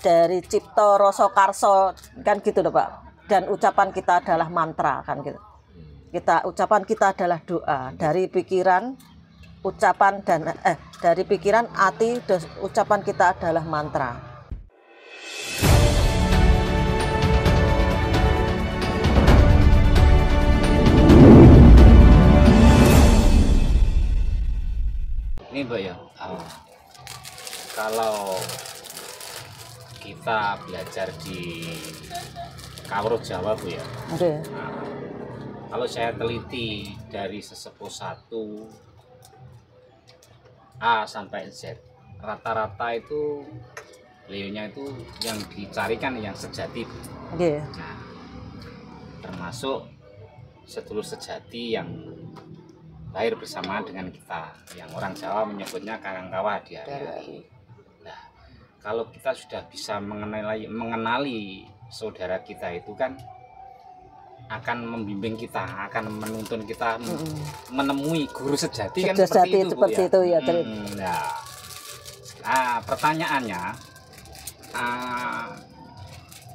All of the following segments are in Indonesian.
dari cipta rasa karsa kan gitu loh Pak. Dan ucapan kita adalah mantra kan gitu. Ucapan kita adalah doa dari pikiran, ucapan dan dari pikiran, hati, ucapan kita adalah mantra. Ini Mbak ya, kalau kita belajar di Kawruh Jawa Bu ya, kalau saya teliti dari sesepuh 1 A sampai Z, rata-rata itu beliaunya itu yang dicarikan yang sejati Bu. Nah, termasuk sedulur sejati yang lahir bersamaan dengan kita, yang orang Jawa menyebutnya kakang kawah di hari-hari. Nah, kalau kita sudah bisa mengenali saudara kita itu kan akan membimbing kita, akan menuntun kita menemui guru sejati kan seperti itu ya. Nah, pertanyaannya,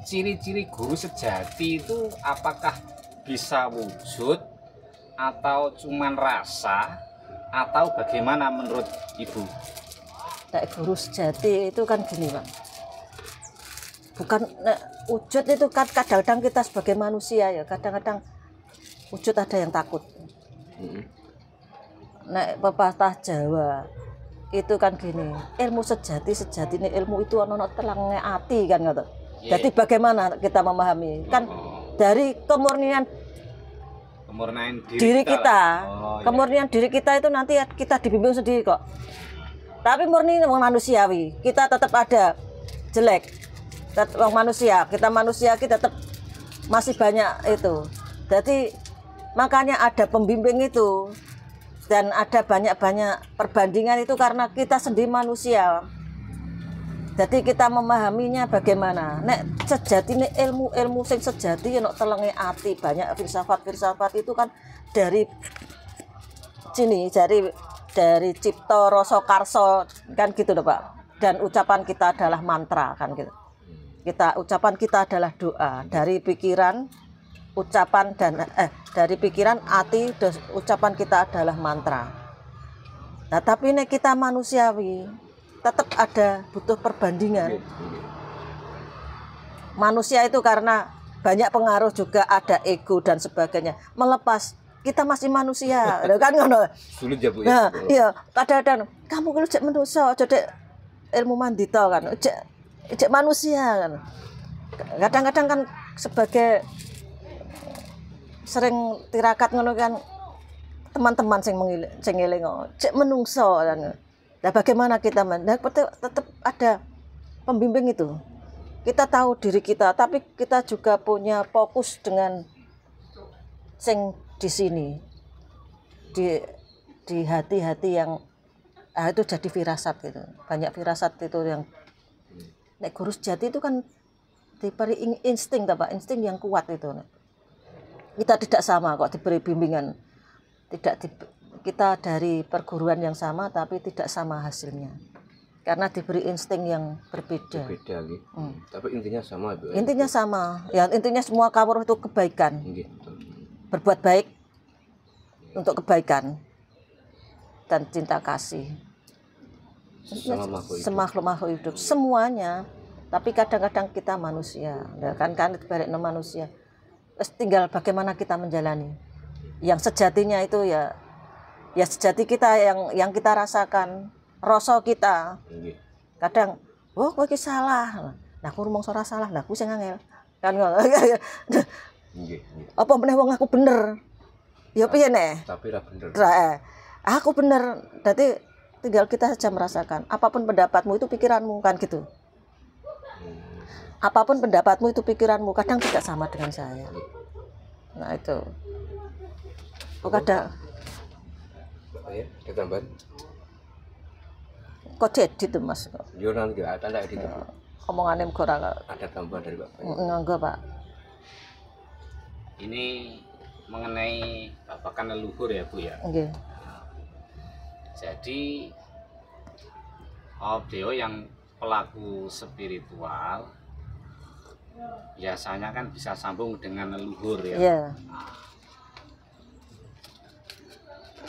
ciri-ciri guru sejati itu apakah bisa wujud atau cuman rasa atau bagaimana menurut Ibu? Nah, guru sejati itu kan gini Pak, bukan wujud itu kan kadang-kadang kita sebagai manusia ya, kadang-kadang wujud ada yang takut. Nah, pepatah Jawa itu kan gini, ilmu sejati ini ilmu itu ono telangnya ati kan gitu. Jadi bagaimana kita memahami kan dari kemurnian diri kita. Kemurnian diri kita itu nanti kita dibimbing sendiri kok. Tapi murni manusiawi, kita tetap ada jelek. Tetap manusia, kita tetap masih banyak itu. Jadi makanya ada pembimbing itu dan ada banyak perbandingan itu karena kita sendiri manusia. Jadi kita memahaminya bagaimana. Nek sejati ini ilmu sing sejati nek telenge ati, banyak filsafat itu kan dari sini, dari cipta rasa karsa kan gitu loh Pak. Dan ucapan kita adalah mantra kan gitu. Ucapan kita adalah doa dari pikiran, ucapan dan dari pikiran, hati, ucapan kita adalah mantra. Nah, tapi nek kita manusiawi tetap ada butuh perbandingan. Manusia itu karena banyak pengaruh juga ada ego dan sebagainya. Melepas kita masih manusia, kan ngono. Sulit ya Bu Nah, ya. iya, kadang-kadang kamu kalau cek manusia, cek ilmu mandita kan, cek manusia kan. Kadang-kadang kan sebagai sering tirakat ngono kan teman-teman sing ngeling cek menungso kan. Nah, bagaimana kita tetap ada pembimbing itu. Kita tahu diri kita, tapi kita juga punya fokus dengan sing di sini. Di hati-hati yang itu jadi firasat gitu. Banyak firasat itu yang nek guru sejati itu kan diberi insting Pak, insting yang kuat itu. Kita tidak sama kok diberi bimbingan. Kita dari perguruan yang sama tapi tidak sama hasilnya karena diberi insting yang berbeda gitu. Tapi intinya sama Bu. Intinya sama ya, intinya semua kawruh itu kebaikan. Berbuat baik untuk kebaikan dan cinta kasih makhluk hidup semuanya. Tapi kadang-kadang kita manusia ya kan balik manusia, tinggal bagaimana kita menjalani yang sejatinya itu ya sejati kita yang kita rasakan, rasa kita. Kadang, kowe iki salah. Nah, aku ngomong ora salah, nah aku sing angel. Kan ngono. Apa meneh wong aku bener. Ya piye nek? Tapi ra bener. Aku bener. Dadi tinggal kita saja merasakan. Apapun pendapatmu itu pikiranmu kan gitu. Apapun pendapatmu itu pikiranmu, kadang tidak sama dengan saya. Nah, itu. Kadang ya, ada tambahan. Kok jadi tuh Mas? Yo nanti ada edit. Omongannya ora ada tambahan dari Bapak. Enggak, Pak. Ini mengenai bapakan leluhur ya Bu ya. Nggih. Jadi beliau yang pelaku spiritual biasanya kan bisa sambung dengan leluhur ya. Iya.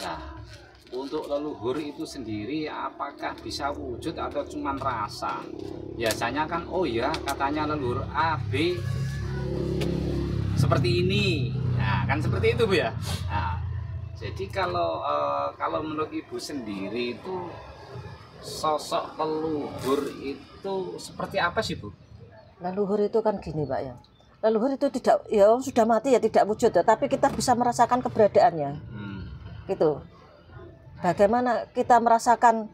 Nah, untuk leluhur itu sendiri apakah bisa wujud atau cuman rasa? Biasanya kan oh ya katanya leluhur A, B seperti ini. Nah, kan seperti itu Bu ya. Nah, jadi kalau menurut Ibu sendiri itu sosok leluhur itu seperti apa sih Bu? Leluhur itu kan gini Pak ya. Leluhur itu tidak ya sudah mati ya tidak wujud ya, tapi kita bisa merasakan keberadaannya. Gitu. Bagaimana kita merasakan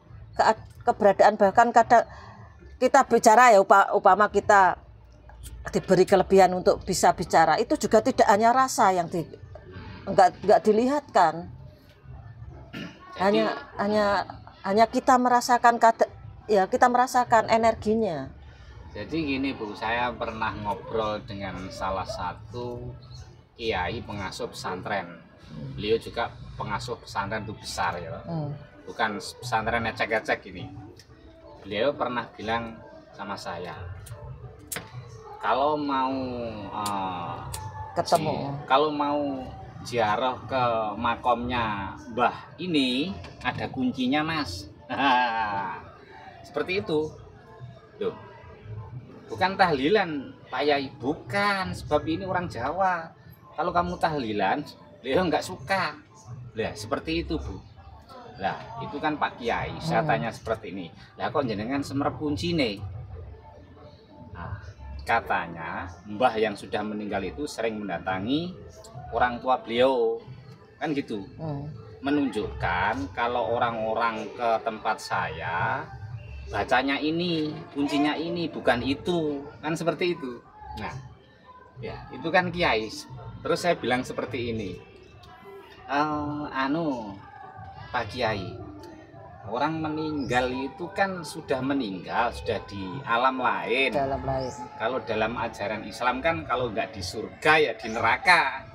keberadaan, bahkan kadang kita bicara ya upama kita diberi kelebihan untuk bisa bicara, itu juga tidak hanya rasa yang enggak dilihatkan. Hanya kita merasakan kita merasakan energinya. Jadi gini Bu, saya pernah ngobrol dengan salah satu kiai pengasuh pesantren. Beliau juga pengasuh pesantren itu besar ya, bukan pesantren ecek-ecek ini. Beliau pernah bilang sama saya, kalau mau kalau mau ziarah ke makomnya Mbah ini ada kuncinya Mas. Seperti itu. Loh, bukan tahlilan Pak Yai, bukan, sebab ini orang Jawa. Kalau kamu tahlilan, beliau nggak suka. Lah, seperti itu Bu. Lah, itu kan Pak Kiai. Saya tanya seperti ini. Lah kok jenengan semerep kuncine? Nah, katanya Mbah yang sudah meninggal itu sering mendatangi orang tua beliau. Kan gitu. Menunjukkan kalau orang-orang ke tempat saya bacanya ini, kuncinya ini, bukan itu. Kan seperti itu. Nah, ya, itu kan Kiai. Terus saya bilang seperti ini. Pak Kiai, orang meninggal itu kan sudah meninggal, sudah di alam lain. Kalau dalam ajaran Islam kan kalau nggak di surga ya di neraka.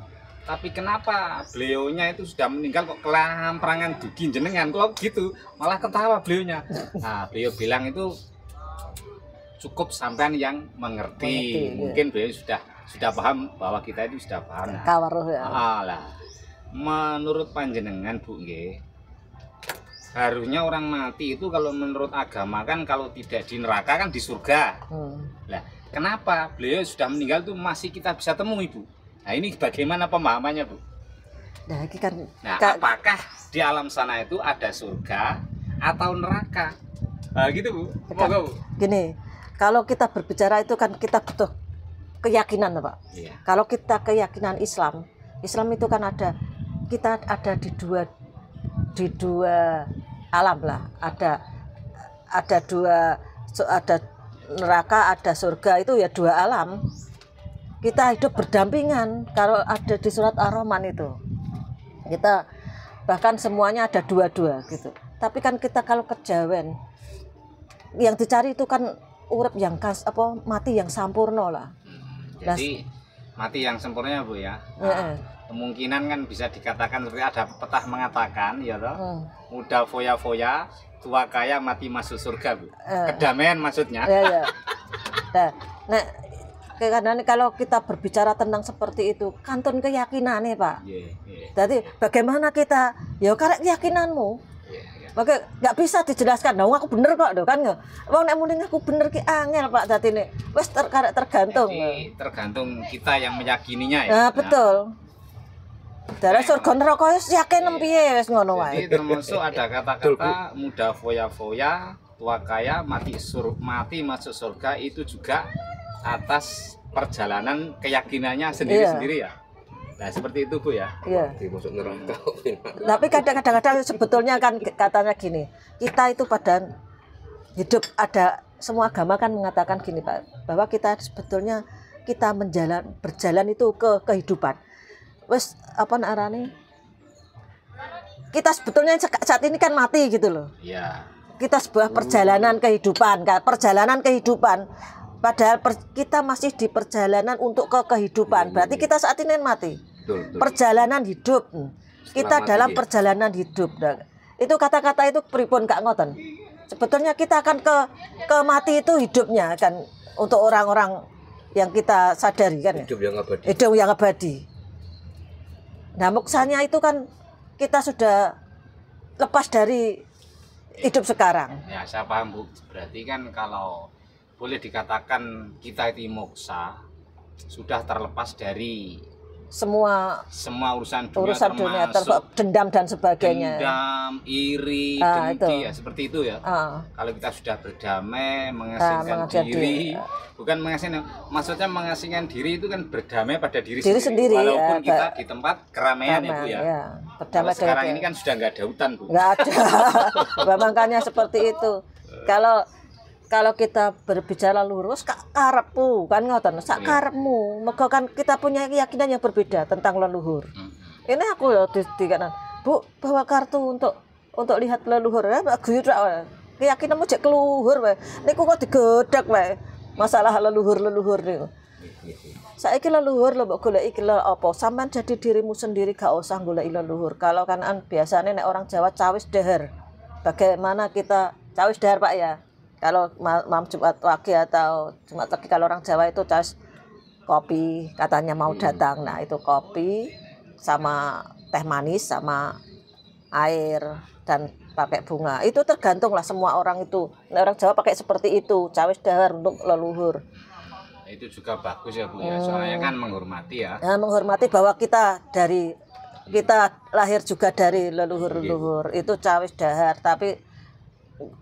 Tapi kenapa beliaunya itu sudah meninggal kok kelamperangan dugi jenengan? Kalau gitu malah ketawa beliaunya. Nah, beliau bilang itu cukup sampean yang mengerti. Mungkin beliau sudah paham bahwa kita itu sudah paham. Kawaruh ya. Lah, menurut panjenengan Bu nggih, harusnya orang mati itu kalau menurut agama kan kalau tidak di neraka kan di surga. Lah, kenapa beliau sudah meninggal tuh masih kita bisa temui Bu? Nah, ini bagaimana pemahamannya Bu? Nah, apakah di alam sana itu ada surga atau neraka? Nah, gitu Bu. Moga Bu. Gini, kalau kita berbicara itu kan kita butuh keyakinan Pak. Iya. Kalau kita keyakinan Islam itu kan kita ada di dua alam lah. Ada neraka, ada surga, itu ya dua alam. Kita hidup berdampingan. Kalau ada di surat Ar-Rahman itu, kita bahkan semuanya ada dua-dua gitu. Tapi kan kita kalau kejawen, yang dicari itu kan urip yang mati yang sampurno lah. Jadi mati yang sempurna Bu ya. Nah, kemungkinan kan bisa dikatakan seperti ada pepatah mengatakan ya toh, muda foya-foya, tua kaya mati masuk surga Bu. Kedamaian maksudnya. Nah, karena kalau kita berbicara tentang seperti itu, kantun keyakinan nih Pak. Jadi bagaimana kita, ya karena keyakinanmu. Maka nggak bisa dijelaskan. Nah, aku bener kok, kan nggak? Wong nek muni aku bener ki angel Pak. Dadi nek wis tergantung. Jadi tergantung kita yang meyakininya ya. Nah, betul. Darah surga neraka wis yakin piye wis ngono wae. Jadi termasuk ada kata-kata muda foya-foya, tua kaya mati masuk surga, itu juga atas perjalanan keyakinannya sendiri-sendiri ya. Nah, seperti itu Bu ya. Iya. Masuk neraka. Tapi kadang-kadang sebetulnya kan katanya gini, kita itu pada hidup, ada semua agama kan mengatakan gini Pak, bahwa kita sebetulnya kita berjalan itu ke kehidupan. Wes apa narane? Kita sebetulnya saat ini kan mati gitu loh. Iya. Kita sebuah perjalanan kehidupan, padahal kita masih di perjalanan untuk ke kehidupan. Berarti kita saat ini mati. Perjalanan hidup. Kita dalam perjalanan hidup. Itu kata-kata itu pripun Kak ngoten. Sebetulnya kita akan ke mati itu hidupnya kan untuk orang-orang yang kita sadari kan ya. Hidup yang abadi. Hidup yang abadi. Nah, moksanya itu kan kita sudah lepas dari hidup sekarang. Ya, saya paham Bu. Berarti kan kalau boleh dikatakan kita itu moksa sudah terlepas dari Semua urusan dunia termasuk dendam dan sebagainya. dendam, iri, Itu. dengki ya seperti itu ya. Kalau kita sudah berdamai, mengasingkan diri, bukan mengasingkan, maksudnya mengasingkan diri itu kan berdamai pada diri sendiri, walaupun ya, kita di tempat keramaian ya Bu ya. Kalau sekarang ini kan sudah nggak ada hutan Bu. Nggak ada. Makanya seperti itu. Kalau kita berbicara lurus, karepmu kan ngoten, sak karepmu. Mergo kan kita punya keyakinan yang berbeda tentang leluhur. Ini aku ya dikanan, Bu, bawa kartu untuk lihat leluhur. Ya, guyu rak. Keyakinanmu jek keluhur wae. Niku kok digodak wae. Masalah leluhur niku. Saiki leluhur lho mbok goleki lho apa? Sampean jadi dirimu sendiri, gak usah goleki leluhur. Kalau kanan biasanya nek orang Jawa cawis dahar. Bagaimana kita cawis dahar Pak ya? Kalau malam Jumat Wage atau Jumat Wage kalau orang Jawa itu cawis kopi, katanya mau datang. Nah, itu kopi sama teh manis sama air dan pakai bunga. Itu tergantung lah semua orang itu. Nah, orang Jawa pakai seperti itu, cawis dahar untuk leluhur. Itu juga bagus ya Bu ya, soalnya kan menghormati ya. Nah, menghormati bahwa kita lahir juga dari leluhur-leluhur. Itu cawis dahar, tapi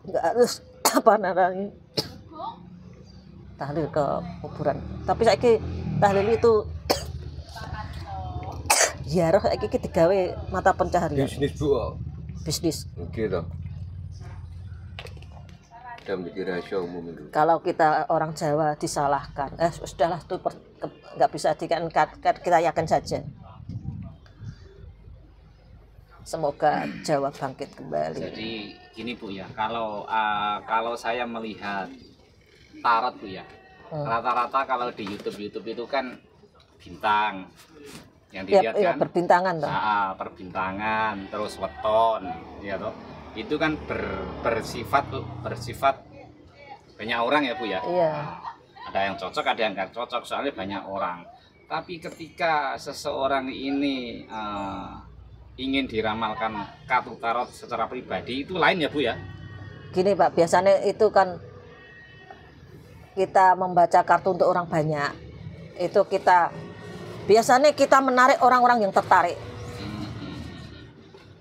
enggak harus apa namanya tahlil ke kuburan. Tapi saiki tahlil itu ziarah saiki digawe mata pencaharian. Bisnis Bu. Bisnis. Oke toh. Sudah menjadi rahasia umum itu. Kalau kita orang Jawa disalahkan, sudahlah itu nggak bisa kita yakin saja. Semoga Jawa bangkit kembali. Jadi gini Bu ya, kalau saya melihat tarot Bu ya, rata-rata kalau di YouTube itu kan bintang yang dilihat Iya, kan perbintangan toh. Perbintangan, terus weton, ya toh. Itu kan bersifat banyak orang ya Bu ya. Iya. Ada yang cocok, ada yang nggak cocok, soalnya banyak orang. Tapi ketika seseorang ini ingin diramalkan kartu tarot secara pribadi itu lain ya Bu ya. Gini Pak, biasanya itu kan kita membaca kartu untuk orang banyak. Itu biasanya kita menarik orang-orang yang tertarik.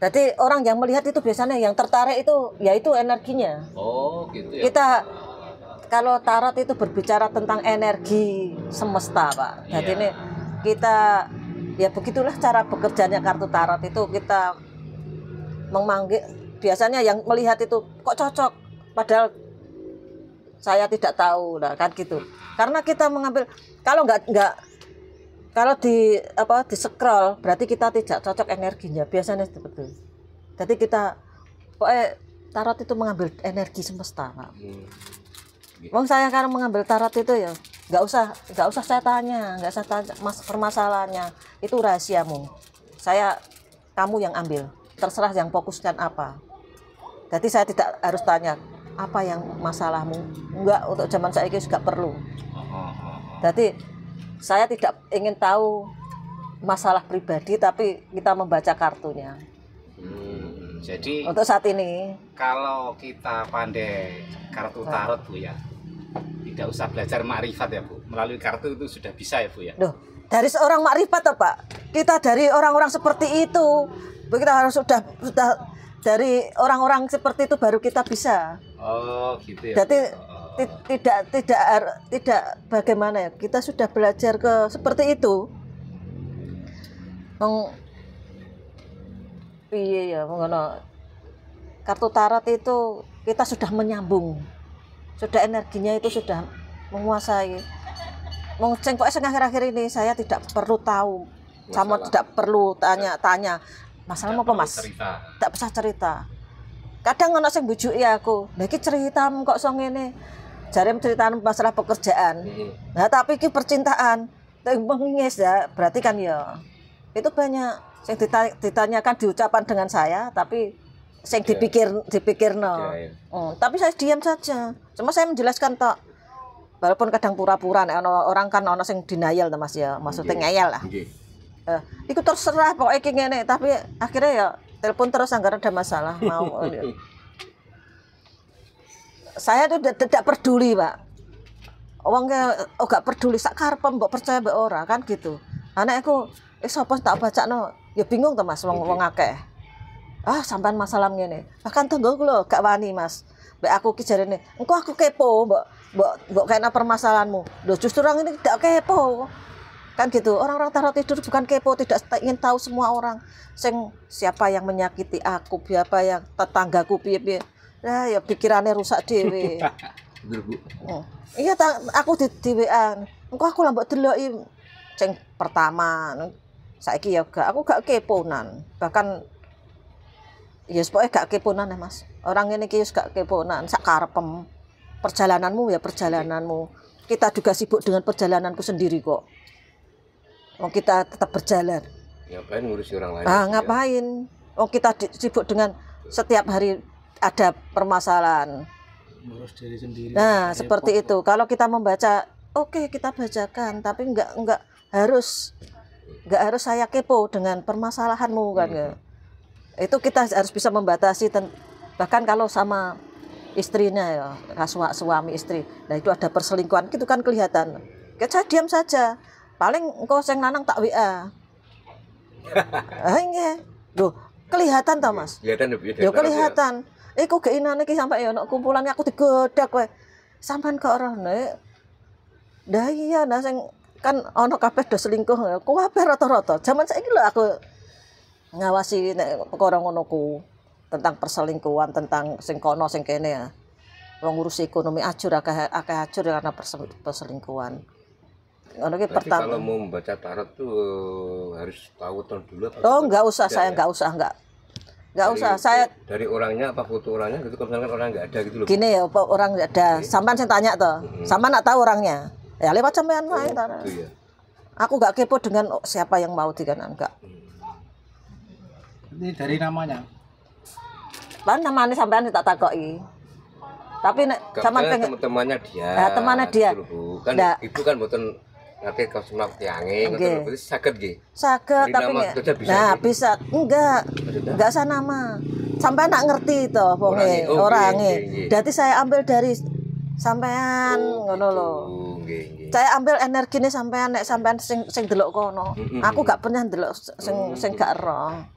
Jadi orang yang melihat itu biasanya yang tertarik itu yaitu energinya. Oh gitu ya. Kita kalau tarot itu berbicara tentang energi semesta Pak. Jadi ini kita ya begitulah cara bekerjanya kartu tarot itu. Kita memanggil, biasanya yang melihat itu kok cocok padahal saya tidak tahu lah kan gitu. Karena kita mengambil kalau kalau di scroll berarti kita tidak cocok energinya biasanya seperti itu. Jadi kita tarot itu mengambil energi semesta Pak. Wong saya kan mengambil tarot itu ya nggak usah saya tanya, nggak usah tanya permasalahannya, itu rahasiamu. Kamu yang ambil, terserah yang fokuskan apa. Jadi saya tidak harus tanya apa yang masalahmu, enggak, untuk zaman saya ini juga perlu. Jadi saya tidak ingin tahu masalah pribadi, tapi kita membaca kartunya. Jadi untuk saat ini kalau kita pandai kartu tarot Bu ya, tidak usah belajar makrifat ya Bu, melalui kartu itu sudah bisa ya Bu ya. Duh, dari seorang makrifat toh Pak, kita dari orang-orang seperti itu, kita harus sudah dari orang-orang seperti itu baru kita bisa. Oh gitu ya. Jadi tidak bagaimana ya, kita sudah belajar ke seperti itu. Piye ya mengono. Kartu tarot itu kita sudah menyambung. Sudah energinya itu sudah menguasai. Sing akhir-akhir ini saya tidak perlu tahu, sama tidak perlu tanya masalah apa Mas. Tidak bisa cerita. Kadang ono sing bujuki aku, "Lah iki ceritamu kok iso ngene." Jare ceritamu masalah pekerjaan. Nah, tapi iki percintaan. Mengis ya, berarti kan ya itu banyak yang ditanyakan diucapkan dengan saya, tapi sing dipikirno. Ya. Tapi saya diam saja. Cuma saya menjelaskan tok. Walaupun kadang pura-pura nek orang kan ono sing denial to Mas ya, maksudnya ngeyel lah. Nggih. Iku terserah pokoknya iki ngene, tapi akhirnya ya telepon terus anggar ada masalah mau. Saya tuh tidak peduli, Pak. Wongnya gak peduli sak karepem mbok percaya mbek ora kan gitu. Anakku sapa tak bacakno ya bingung to Mas wong akeh. Sampean masalah ngene. Bahkan tanggoku lho gak wani Mas. Mbak aku ki jarene, engko aku kepo mbok kena permasalahanmu. Lho justru orang ini tidak kepo. Kan gitu. Orang-orang taruh tidur bukan kepo, tidak ingin tahu semua orang. Siapa yang menyakiti aku, siapa yang tetanggaku piye-piye. Lah ya pikirannya rusak dhewe. Bener, Bu. Iya aku di WA. Engko aku lah mbok deloki sing pertama. Saiki ya aku gak keponan. Bahkan ya pokoke gak keponan ya Mas. Orang ini wis gak keponan, sak karepem. Perjalananmu ya perjalananmu. Kita juga sibuk dengan perjalananku sendiri kok. Wong kita tetap berjalan. Ngapain ngurusi orang lain? Ngapain? Wong kita sibuk dengan setiap hari ada permasalahan. Ngurus diri sendiri. Nah, seperti itu. Kalau kita membaca, oke, kita bacakan, tapi enggak harus saya kepo dengan permasalahanmu kan ya. Itu kita harus bisa membatasi bahkan kalau sama istrinya ya, suami istri. Nah, itu ada perselingkuhan, itu kan kelihatan. Saya diam saja. Paling engko sing lanang tak WA. Nggih. Loh, kelihatan ta, Mas? Kelihatan ya kelihatan. Kok geinane iki sampe ya ono kumpulan aku digodak kowe. Sampean kok ora nek. Lah iya, nah sing kan ono kabeh do selingkuh. Kabeh rata-rata. Zaman saiki lho aku ngawasi nek perkara ngono ku tentang perselingkuhan, tentang sing kono sing kene ya. Wong ngurusi ekonomi ajur akeh ajur karena perselingkuhan. Ngono ki pertama. Kalau mau membaca tarot tuh harus tahu tahun dulu apa? Enggak usah, saya enggak usah. Saya dari orangnya apa foto orangnya gitu, kalau misalkan orang enggak ada gitu loh. Gini ya, orang enggak ada. Sampean saya tanya toh. Sampean nak tahu orangnya. Ya lewat sampean wae ta. Gitu ya. Aku enggak kepo dengan siapa yang mau dikanan enggak. Ini dari namanya. Pan namanya sampean tak takoki. Tapi nek sampean pengen teman-temannya dia. Ya, temannya dia. Gitu, kan ibu kan mboten ngerti kau semak tiange, ngoten berarti saged nggih. Saged tapi bisa. Enggak usah nama. Sampai nak ngerti to wonge orange. Dadi saya ambil dari sampean ngono lho. Saya ambil energine sampean nek sampean sing delok kono. Aku gak pernah delok sing gak ero.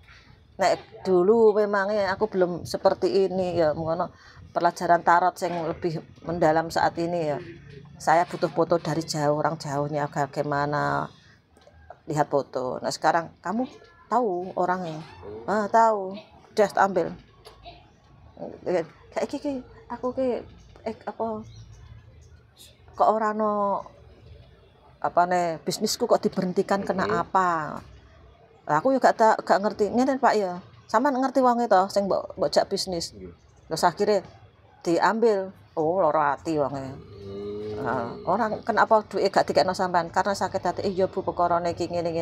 Nek dulu memangnya aku belum seperti ini ya ngono. Pelajaran tarot sing lebih mendalam saat ini ya. Saya butuh foto dari jauh, orang jauhnya bagaimana, lihat foto. Nah sekarang kamu tahu orangnya, tahu, udah ambil. Kayak gini, aku apa, kok orang bisnisku kok diberhentikan kena apa? Aku juga gak ngerti, ngene Pak ya, sama ngerti wong itu, sing mbok jak bisnis. Terus akhirnya diambil, lara ati wonge. Orang kenapa duit gak dikekno sampean karena sakit hati iya Bu pekorone iki ngene.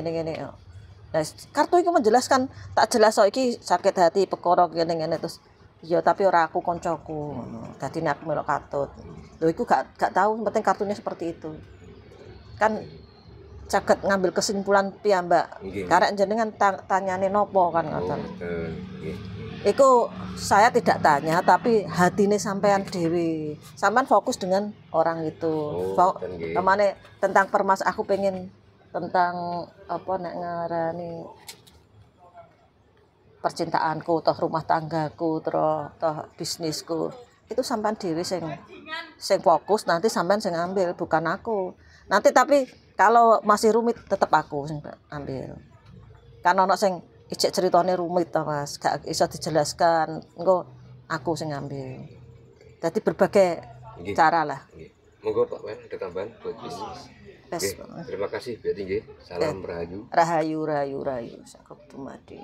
Nah, kartu itu menjelaskan tak jelas iki sakit hati perkara ngene terus iya tapi ora aku koncoku. Dadi nek aku melok katut. Lho iku gak tahu penting kartunya seperti itu. Kan saged ngambil kesimpulan piyambak. Karek jenengan tanyane nopo kan ngoten. Iku saya tidak tanya tapi hatine sampean dewe. Sampean fokus dengan orang itu. Kemana tentang aku pengen tentang apa nek ngarani percintaanku, toh rumah tanggaku, toh bisnisku. Itu sampean dewe sing fokus, nanti sampean sing ambil bukan aku. Nanti tapi kalau masih rumit tetap aku sing ambil. Kan ono sing ijek ceritane rumit to Mas, gak iso dijelaskan. Engko aku sing ngambil. Jadi berbagai cara lah. Monggo Pak Wen ada tambahan buat bisnis. Terima kasih Mbak Tinggi. Salam rahayu. Rahayu. Sakob dumadi.